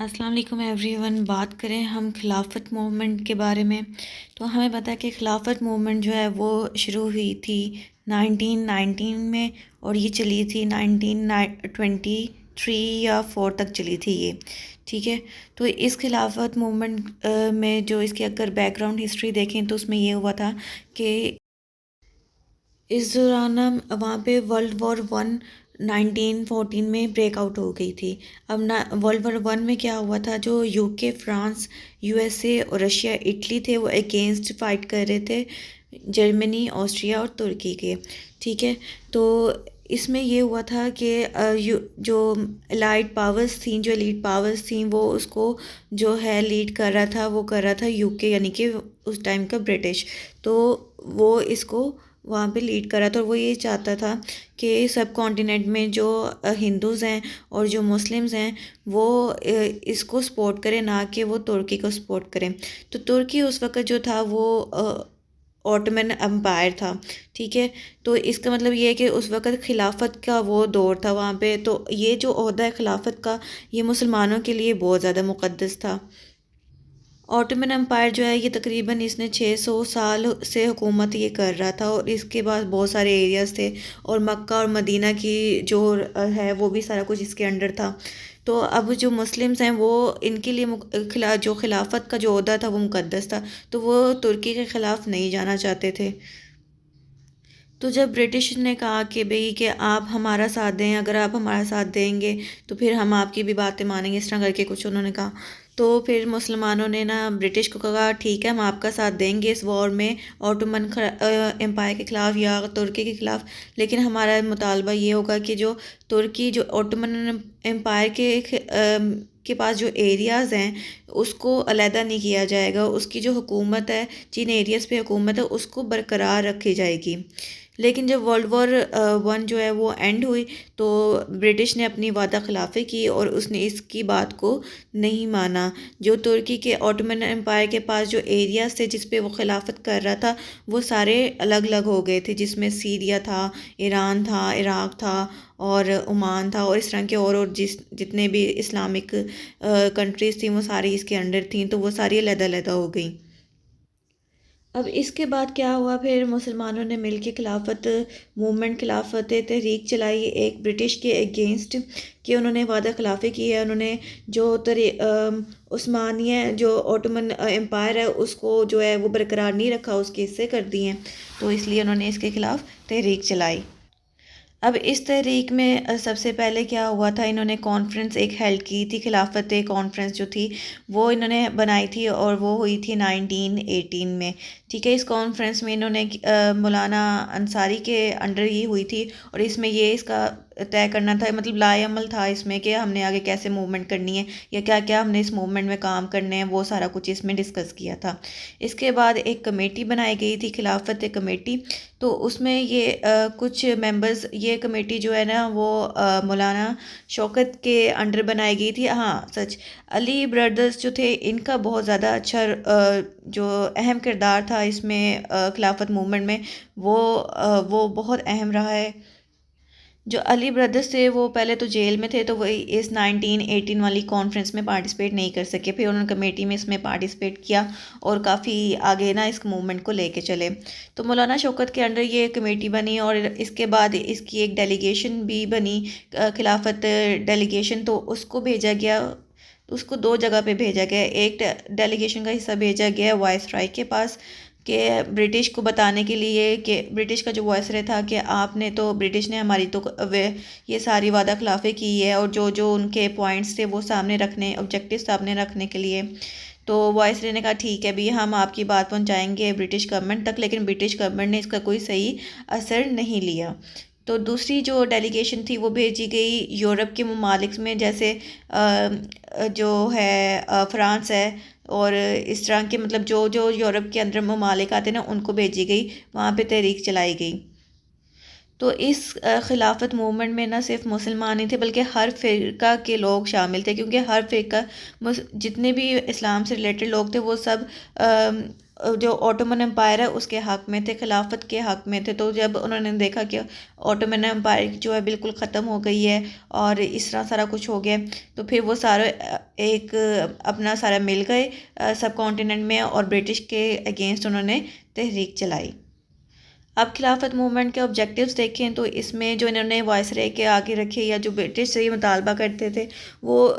السلام علیکم every one. بات کریں ہم خلافت موومنٹ کے بارے میں، تو ہمیں پتہ ہے کہ خلافت موومنٹ جو ہے وہ شروع ہوئی تھی 1919 میں، اور یہ چلی تھی 1923 یا 4 تک چلی تھی یہ. ٹھیک ہے، تو اس خلافت موومنٹ میں جو اس کی اگر بیک گراؤنڈ ہسٹری دیکھیں تو اس میں یہ ہوا تھا کہ اس دوران وہاں پہ ورلڈ وار 1914 میں بریک آؤٹ ہو گئی تھی. اب ورلڈ وار 1 میں کیا ہوا تھا، جو یو کے، فرانس، یو ایس اے اور رشیا، اٹلی تھے، وہ اگینسٹ فائٹ کر رہے تھے جرمنی، آسٹریا اور ترکی کے. ٹھیک ہے، تو اس میں یہ ہوا تھا کہ جو الائٹ پاورز تھیں، جو لیڈ پاورز تھیں، وہ اس کو جو ہے لیڈ کر رہا تھا، وہ کر رہا تھا یو کے، یعنی کہ اس ٹائم کا برٹش. تو وہ اس کو وہاں پہ لیڈ کرا تھا، اور وہ یہ چاہتا تھا کہ سب کانٹیننٹ میں جو ہندوز ہیں اور جو مسلمز ہیں وہ اس کو سپورٹ کریں، نہ کہ وہ ترکی کو سپورٹ کریں. تو ترکی اس وقت جو تھا وہ اوٹمن امپائر تھا. ٹھیک ہے، تو اس کا مطلب یہ ہے کہ اس وقت خلافت کا وہ دور تھا وہاں پہ. تو یہ جو عہدہ ہے خلافت کا، یہ مسلمانوں کے لیے بہت زیادہ مقدس تھا. اوٹمن امپائر جو ہے یہ تقریباً اس نے 600 سال سے حکومت یہ کر رہا تھا، اور اس کے بعد بہت سارے ایریاز تھے، اور مکہ اور مدینہ کی جو ہے وہ بھی سارا کچھ اس کے انڈر تھا. تو اب جو مسلمز ہیں وہ ان کے لیے جو خلافت کا جو عہدہ تھا وہ مقدس تھا، تو وہ ترکی کے خلاف نہیں جانا چاہتے تھے. تو جب برٹش نے کہا کہ بھئی کہ آپ ہمارا ساتھ دیں، اگر آپ ہمارا ساتھ دیں گے تو پھر ہم آپ کی بھی باتیں مانیں گے، اس طرح کر کے کچھ انہوں نے کہا. تو پھر مسلمانوں نے نا برٹش کو کہا ٹھیک ہے ہم آپ کا ساتھ دیں گے اس وار میں، اوٹومن امپائر کے خلاف یا ترکی کے خلاف، لیکن ہمارا مطالبہ یہ ہوگا کہ جو ترکی، جو اوٹومن امپائر کے پاس جو ایریاز ہیں اس کو علیحدہ نہیں کیا جائے گا، اس کی جو حکومت ہے، جن ایریاز پہ حکومت ہے اس کو برقرار رکھی جائے گی. لیکن جب ورلڈ وار 1 جو ہے وہ اینڈ ہوئی تو برٹش نے اپنی وعدہ خلافی کی، اور اس نے اس کی بات کو نہیں مانا. جو ترکی کے اوٹومن امپائر کے پاس جو ایریاز تھے جس پہ وہ خلافت کر رہا تھا وہ سارے الگ الگ ہو گئے تھے، جس میں سیریا تھا، ایران تھا، عراق تھا اور عمان تھا، اور اس طرح کے اور جتنے بھی اسلامک کنٹریز تھیں وہ ساری اس کے انڈر تھیں، تو وہ ساری علیحدہ علیحدہ ہو گئیں. اب اس کے بعد کیا ہوا، پھر مسلمانوں نے مل کے خلافت موومنٹ، خلافت تحریک چلائی ایک برٹش کے اگینسٹ، کہ انہوں نے وعدہ خلافی کی ہے. انہوں نے جو عثمانیہ جو اوٹومن امپائر ہے اس کو جو ہے وہ برقرار نہیں رکھا، اس کے حصے کر دیے ہیں، تو اس لیے انہوں نے اس کے خلاف تحریک چلائی. اب اس تحریک میں سب سے پہلے کیا ہوا تھا، انہوں نے کانفرنس ایک ہیلڈ کی تھی، خلافت کانفرنس جو تھی وہ انہوں نے بنائی تھی، اور وہ ہوئی تھی 1918 میں. ٹھیک ہے، اس کانفرنس میں انہوں نے مولانا انصاری کے انڈر ہی ہوئی تھی، اور اس میں یہ اس کا طے کرنا تھا، مطلب لائے عمل تھا اس میں کہ ہم نے آگے کیسے موومنٹ کرنی ہے، یا کیا کیا ہم نے اس موومنٹ میں کام کرنے ہیں، وہ سارا کچھ اس میں ڈسکس کیا تھا. اس کے بعد ایک کمیٹی بنائی گئی تھی، خلافت کمیٹی. تو اس میں یہ کچھ ممبرز، یہ کمیٹی جو ہے نا وہ مولانا شوکت کے انڈر بنائی گئی تھی. ہاں سچ، علی بردرز جو تھے ان کا بہت زیادہ اچھا جو اہم کردار تھا اس میں خلافت موومنٹ میں، وہ بہت اہم رہا ہے. جو علی بردرز تھے وہ پہلے تو جیل میں تھے، تو وہ اس 1918 والی کانفرنس میں پارٹیسپیٹ نہیں کر سکے. پھر انہوں نے کمیٹی میں اس میں پارٹیسپیٹ کیا اور کافی آگے نا اس موومنٹ کو لے کے چلے. تو مولانا شوکت کے انڈر یہ کمیٹی بنی، اور اس کے بعد اس کی ایک ڈیلیگیشن بھی بنی، خلافت ڈیلیگیشن. تو اس کو بھیجا گیا، اس کو 2 جگہ پہ بھیجا گیا. ایک ڈیلیگیشن کا حصہ بھیجا گیا وائس رائے کے پاس، کہ برٹش کو بتانے کے لیے کہ برٹش کا جو وائسرے تھا کہ آپ نے تو، برٹش نے ہماری تو یہ ساری وعدہ خلافی کی ہے، اور جو جو ان کے پوائنٹس تھے وہ سامنے رکھنے، آبجیکٹیو سامنے رکھنے کے لیے. تو وائسرے نے کہا ٹھیک ہے بھی ہم آپ کی بات پہنچائیں گے برٹش گورنمنٹ تک، لیکن برٹش گورنمنٹ نے اس کا کوئی صحیح اثر نہیں لیا. تو دوسری جو ڈیلیگیشن تھی وہ بھیجی گئی یورپ کے ممالک میں، جیسے جو ہے فرانس ہے، اور اس طرح کے مطلب جو جو یورپ کے اندر ممالک آتے ہیں نا ان کو بھیجی گئی، وہاں پہ تحریک چلائی گئی. تو اس خلافت موومنٹ میں نہ صرف مسلمان ہی تھے بلکہ ہر فرقہ کے لوگ شامل تھے، کیونکہ ہر فرقہ جتنے بھی اسلام سے ریلیٹڈ لوگ تھے وہ سب جو اوٹومن امپائر ہے اس کے حق میں تھے، خلافت کے حق میں تھے۔ تو جب انہوں نے دیکھا کہ اوٹومن امپائر جو ہے بالکل ختم ہو گئی ہے اور اس طرح سارا کچھ ہو گیا، تو پھر وہ سارے ایک اپنا سارا مل گئے سب کانٹیننٹ میں، اور برٹش کے اگینسٹ انہوں نے تحریک چلائی۔ اب خلافت موومنٹ کے آبجیکٹیوز دیکھیں تو اس میں جو انہوں نے وائسرے کے آگے رکھے یا جو برٹش سے یہ مطالبہ کرتے تھے وہ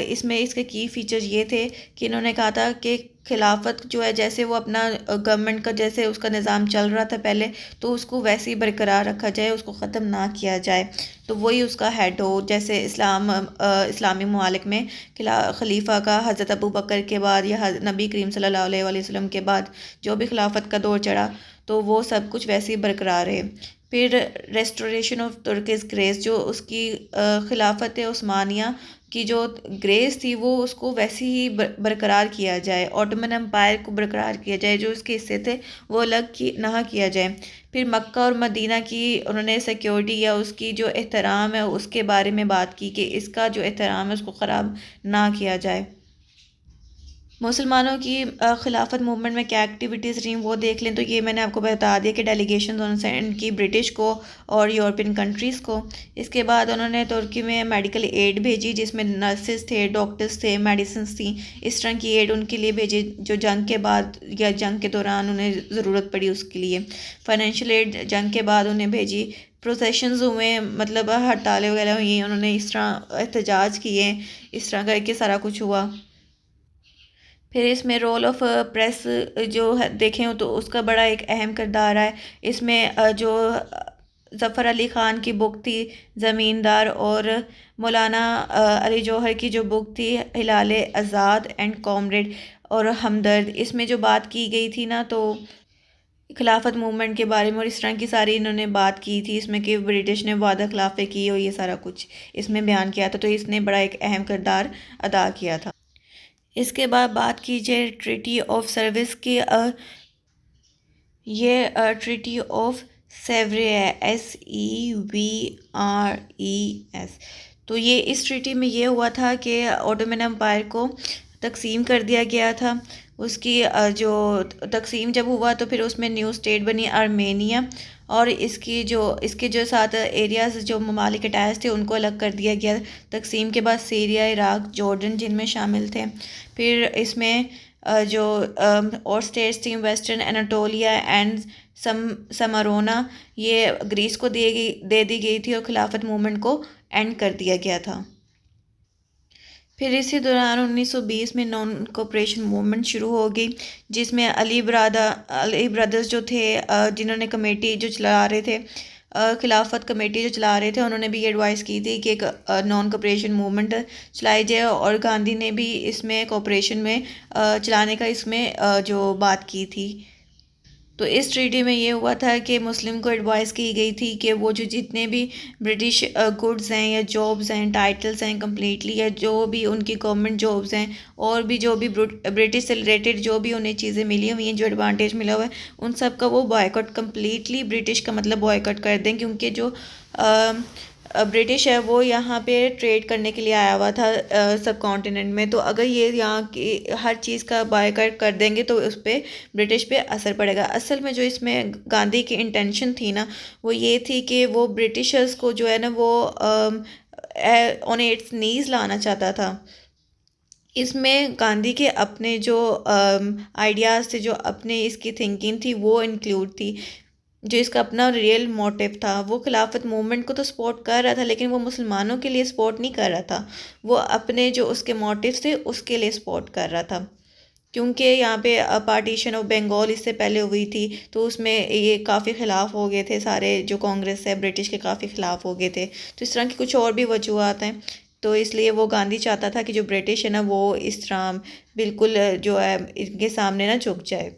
اس میں اس کے کی فیچر یہ تھے کہ انہوں نے کہا تھا کہ خلافت جو ہے جیسے وہ اپنا گورنمنٹ کا جیسے اس کا نظام چل رہا تھا پہلے، تو اس کو ویسے ہی برقرار رکھا جائے، اس کو ختم نہ کیا جائے، تو وہی اس کا ہیڈ ہو۔ جیسے اسلامی ممالک میں خلیفہ کا حضرت ابو بکر کے بعد یا نبی کریم صلی اللہ علیہ وسلم کے بعد جو بھی خلافت کا دور چڑھا تو وہ سب کچھ ویسے ہی برقرار ہے۔ پھر ریسٹوریشن آف ترکز گریس، جو اس کی خلافت عثمانیہ کی جو گریس تھی وہ اس کو ویسے ہی برقرار کیا جائے، اوٹومن امپائر کو برقرار کیا جائے، جو اس کے حصے تھے وہ الگ نہ کیا جائے۔ پھر مکہ اور مدینہ کی انہوں نے سیکیورٹی یا اس کی جو احترام ہے اس کے بارے میں بات کی کہ اس کا جو احترام ہے اس کو خراب نہ کیا جائے۔ مسلمانوں کی خلافت موومنٹ میں کیا ایکٹیویٹیز رہیں وہ دیکھ لیں تو یہ میں نے آپ کو بتا دیا کہ ڈیلیگیشنز انہوں نے سینڈ کی برٹش کو اور یورپین کنٹریز کو۔ اس کے بعد انہوں نے ترکی میں میڈیکل ایڈ بھیجی جس میں نرسز تھے، ڈاکٹرز تھے، میڈیسنز تھیں، اس طرح کی ایڈ ان کے لیے بھیجی جو جنگ کے بعد یا جنگ کے دوران انہیں ضرورت پڑی اس کے لیے۔ فائنینشیل ایڈ جنگ کے بعد انہیں بھیجی۔ پروسیشنز ہوئے، مطلب ہڑتالیں وغیرہ ہوئیں، انہوں نے اس طرح احتجاج کیے، اس طرح کر کے سارا کچھ ہوا۔ پھر اس میں رول آف پریس جو دیکھیں تو اس کا بڑا ایک اہم کردار ہے۔ اس میں جو ظفر علی خان کی بک تھی زمیندار، اور مولانا علی جوہر کی جو بک تھی ہلال آزاد اینڈ کامریڈ اور ہمدرد، اس میں جو بات کی گئی تھی نا تو خلافت موومنٹ کے بارے میں، اور اس طرح کی ساری انہوں نے بات کی تھی اس میں کہ برٹش نے وعدہ خلافی کی اور یہ سارا کچھ اس میں بیان کیا تھا، تو اس نے بڑا ایک اہم کردار ادا کیا تھا۔ اس کے بعد بات کیجیے ٹریٹی آف سروس کی۔ یہ ٹریٹی آف سیوریس SEVRES، تو یہ اس ٹریٹی میں یہ ہوا تھا کہ اوٹومن امپائر کو تقسیم کر دیا گیا تھا۔ اس کی جو تقسیم جب ہوا تو پھر اس میں نیو اسٹیٹ بنی آرمینیا، اور اس کے جو 7 ایریاز جو ممالک اٹیچ تھے ان کو الگ کر دیا گیا۔ تقسیم کے بعد سیریا، عراق، جارڈن جن میں شامل تھے۔ پھر اس میں جو اور اسٹیٹس تھیں ویسٹرن اناٹولیا اینڈ سمارونا، یہ گریس کو دے دی گئی تھی اور خلافت موومنٹ کو اینڈ کر دیا گیا تھا۔ پھر اسی دوران 1920 میں نان کوپریشن موومنٹ شروع ہو گئی، جس میں علی برادرز جو تھے جنہوں نے کمیٹی جو چلا رہے تھے، خلافت کمیٹی جو چلا رہے تھے، انہوں نے بھی یہ ایڈوائز کی تھی کہ ایک نان کوپریشن موومنٹ چلائی جائے، اور گاندھی نے بھی اس میں کوپریشن میں چلانے کا اس میں جو بات کی تھی۔ تو اس ٹریٹی میں یہ ہوا تھا کہ مسلم کو ایڈوائز کی گئی تھی کہ وہ جو جتنے بھی برٹش گڈز ہیں یا جابز ہیں، ٹائٹلز ہیں کمپلیٹلی، یا جو بھی ان کی گورنمنٹ جابز ہیں اور بھی جو بھی برٹش سے ریلیٹڈ جو بھی انہیں چیزیں ملی ہوئی ہیں، جو ایڈوانٹیج ملا ہوا ہے، ان سب کا وہ بائیکاٹ کمپلیٹلی برٹش کا مطلب بائیکاٹ کر دیں، کیونکہ جو برٹش ہے وہ یہاں پہ ٹریڈ کرنے کے لیے آیا ہوا تھا سب کانٹیننٹ میں، تو اگر یہ یہاں کی ہر چیز کا بائیکاٹ کر دیں گے تو اس پہ برٹش پہ اثر پڑے گا۔ اصل میں جو اس میں گاندھی کی انٹینشن تھی نا وہ یہ تھی کہ وہ برٹشرز کو جو ہے نا وہ آن اٹس نیز لانا چاہتا تھا۔ اس میں گاندھی کے اپنے جو آئیڈیاز تھے، جو اپنے اس کی تھنکنگ تھی وہ انکلوڈ تھی، جو اس کا اپنا ریئل موٹیو تھا۔ وہ خلافت موومنٹ کو تو سپورٹ کر رہا تھا لیکن وہ مسلمانوں کے لیے سپورٹ نہیں کر رہا تھا، وہ اپنے جو اس کے موٹیوز تھے اس کے لیے سپورٹ کر رہا تھا، کیونکہ یہاں پہ پارٹیشن آف بنگال اس سے پہلے ہوئی تھی تو اس میں یہ کافی خلاف ہو گئے تھے، سارے جو کانگریس ہے برٹش کے کافی خلاف ہو گئے تھے، تو اس طرح کی کچھ اور بھی وجوہات ہیں، تو اس لیے وہ گاندھی چاہتا تھا کہ جو برٹش ہے نا وہ اس طرح بالکل جو ہے ان کے سامنے نہ جھک جائے۔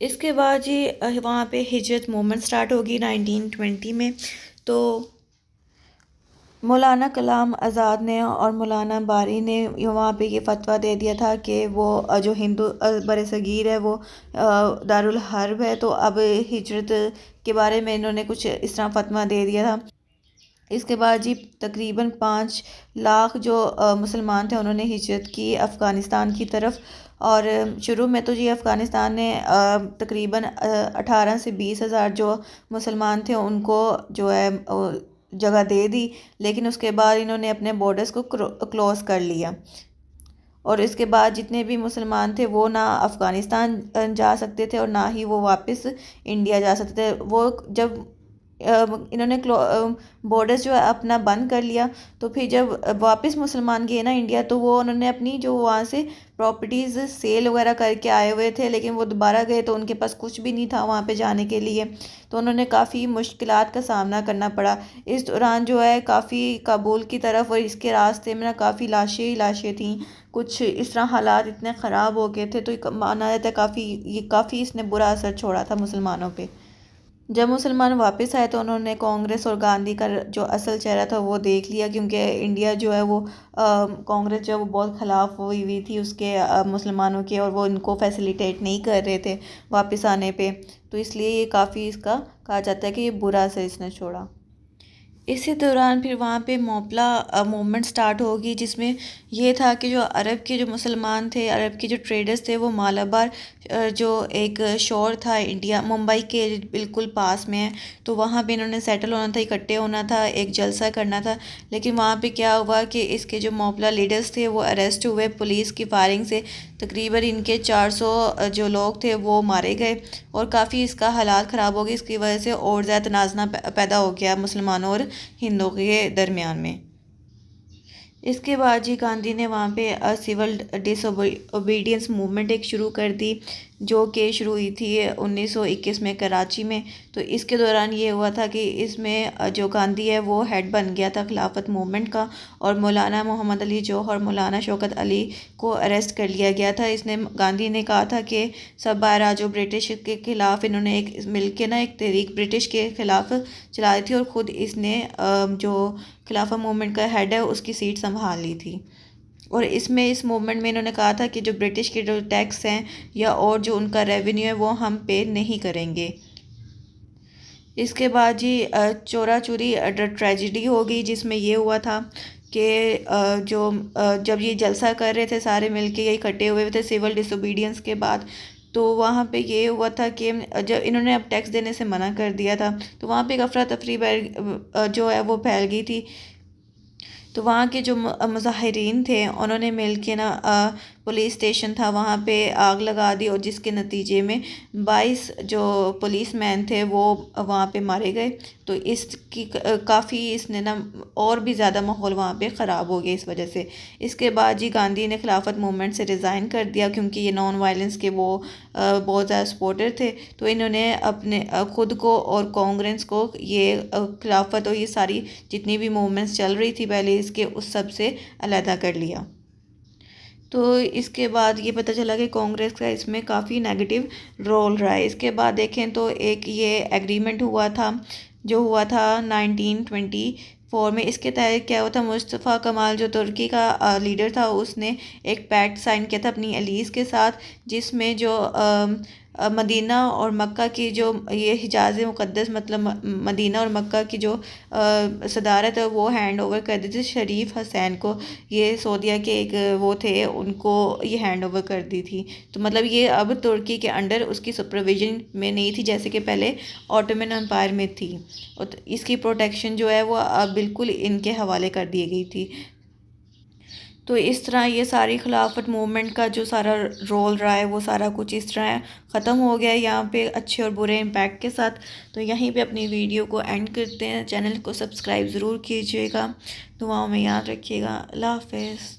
اس کے بعد جی وہاں پہ ہجرت موومنٹ سٹارٹ ہوگی 1920 میں، تو مولانا کلام آزاد نے اور مولانا باری نے وہاں پہ یہ فتویٰ دے دیا تھا کہ وہ جو ہندو بر صغیر ہے وہ دارالحرب ہے، تو اب ہجرت کے بارے میں انہوں نے کچھ اس طرح فتویٰ دے دیا تھا۔ اس کے بعد جی تقریباً 5 لاکھ جو مسلمان تھے انہوں نے ہجرت کی افغانستان کی طرف، اور شروع میں تو جی افغانستان نے تقریباً 18 سے 20 ہزار جو مسلمان تھے ان کو جو ہے جگہ دے دی، لیکن اس کے بعد انہوں نے اپنے بارڈرز کو کلوز کر لیا، اور اس کے بعد جتنے بھی مسلمان تھے وہ نہ افغانستان جا سکتے تھے اور نہ ہی وہ واپس انڈیا جا سکتے تھے۔ وہ جب انہوں نے بارڈرز جو ہے اپنا بند کر لیا، تو پھر جب واپس مسلمان گئے نا انڈیا، تو وہ انہوں نے اپنی جو وہاں سے پراپرٹیز سیل وغیرہ کر کے آئے ہوئے تھے، لیکن وہ دوبارہ گئے تو ان کے پاس کچھ بھی نہیں تھا وہاں پہ جانے کے لیے، تو انہوں نے کافی مشکلات کا سامنا کرنا پڑا۔ اس دوران جو ہے کافی کابل کی طرف اور اس کے راستے میں نا کافی لاشیں ہی لاشیں تھیں، کچھ اس طرح حالات اتنے خراب ہو گئے تھے، تو مانا جاتا ہے کافی اس نے برا اثر چھوڑا تھا مسلمانوں پہ۔ جب مسلمان واپس آئے تو انہوں نے کانگریس اور گاندھی کا جو اصل چہرہ تھا وہ دیکھ لیا، کیونکہ انڈیا جو ہے وہ کانگریس جو ہے وہ بہت خلاف ہوئی تھی اس کے مسلمانوں کے، اور وہ ان کو فیسیلیٹیٹ نہیں کر رہے تھے واپس آنے پہ، تو اس لیے یہ کافی اس کا کہا جاتا ہے کہ یہ برا اثر اس نے چھوڑا۔ اسی دوران پھر وہاں پہ موپلا موومنٹ سٹارٹ ہوگی، جس میں یہ تھا کہ جو عرب کے جو مسلمان تھے، عرب کے جو ٹریڈرز تھے، وہ مالابار جو ایک شور تھا انڈیا ممبئی کے بالکل پاس میں ہے، تو وہاں پہ انہوں نے سیٹل ہونا تھا، اکٹھے ہونا تھا، ایک جلسہ کرنا تھا، لیکن وہاں پہ کیا ہوا کہ اس کے جو موپلا لیڈرز تھے وہ اریسٹ ہوئے پولیس کی فائرنگ سے، تقریباً ان کے 400 جو لوگ تھے وہ مارے گئے، اور کافی اس کا حالات خراب ہو گئے، اس کی وجہ سے اور زیادہ تنازع پیدا ہو گیا مسلمانوں اور ہندوؤں کے درمیان میں۔ اس کے بعد جی گاندھی نے وہاں پہ سول ڈس اوبیڈینس موومنٹ ایک شروع کر دی، جو کہ شروع ہوئی تھی 1921 میں کراچی میں۔ تو اس کے دوران یہ ہوا تھا کہ اس میں جو گاندھی ہے وہ ہیڈ بن گیا تھا خلافت موومنٹ کا، اور مولانا محمد علی جوہر، مولانا شوکت علی کو اریسٹ کر لیا گیا تھا۔ گاندھی نے کہا تھا کہ سب باہر جو برٹش کے خلاف انہوں نے ایک مل کے نا ایک تحریک برٹش کے خلاف چلائی تھی، اور خود اس نے جو خلافت موومنٹ کا ہیڈ ہے اس کی سیٹ سنبھال لی تھی، اور اس موومنٹ میں انہوں نے کہا تھا کہ جو برٹش کے جو ٹیکس ہیں یا اور جو ان کا ریونیو ہے وہ ہم پے نہیں کریں گے۔ اس کے بعد جی چورا چوری ٹریجڈی ہو گئی، جس میں یہ ہوا تھا کہ جب یہ جلسہ کر رہے تھے سارے مل کے، یہ اکٹھے ہوئے تھے سول ڈس اوبیڈینس کے بعد، تو وہاں پہ یہ ہوا تھا کہ جب انہوں نے اب ٹیکس دینے سے منع کر دیا تھا، تو وہاں پہ ایک افراتفری جو ہے وہ پھیل گئی تھی، تو وہاں کے جو مظاہرین تھے انہوں نے مل کے نا پولیس اسٹیشن تھا وہاں پہ آگ لگا دی، اور جس کے نتیجے میں 22 جو پولیس مین تھے وہ وہاں پہ مارے گئے، تو اس کی کافی اس نے نا اور بھی زیادہ ماحول وہاں پہ خراب ہو گیا اس وجہ سے۔ اس کے بعد جی گاندھی نے خلافت موومنٹ سے ریزائن کر دیا، کیونکہ یہ نان وائلنس کے وہ بہت زیادہ سپورٹر تھے، تو انہوں نے اپنے خود کو اور کانگریس کو یہ خلافت اور یہ ساری جتنی بھی موومنٹس چل رہی تھی پہلے اس کے اس سب سے علیحدہ کر لیا۔ تو اس کے بعد یہ پتہ چلا کہ کانگریس کا اس میں کافی نیگیٹو رول رہا ہے۔ اس کے بعد دیکھیں تو ایک یہ ایگریمنٹ ہوا تھا جو ہوا تھا 1924 میں، اس کے تحت کیا ہوا تھا، مصطفیٰ کمال جو ترکی کا لیڈر تھا اس نے ایک پیکٹ سائن کیا تھا اپنی ایلیز کے ساتھ، جس میں جو مدینہ اور مکہ کی جو یہ حجاز مقدس مطلب مدینہ اور مکہ کی جو صدارت ہے وہ ہینڈ اوور کر دی تھی شریف حسین کو، یہ سعودیہ کے ایک وہ تھے ان کو یہ ہینڈ اوور کر دی تھی، تو مطلب یہ اب ترکی کے انڈر اس کی سپرویژن میں نہیں تھی جیسے کہ پہلے آٹومن امپائر میں تھی، اور اس کی پروٹیکشن جو ہے وہ اب بالکل ان کے حوالے کر دی گئی تھی۔ تو اس طرح یہ ساری خلافت موومنٹ کا جو سارا رول رہا ہے وہ سارا کچھ اس طرح ختم ہو گیا یہاں پہ اچھے اور برے امپیکٹ کے ساتھ۔ تو یہیں پہ اپنی ویڈیو کو اینڈ کرتے ہیں، چینل کو سبسکرائب ضرور کیجیے گا، دعاؤں میں یاد رکھیے گا، اللہ حافظ۔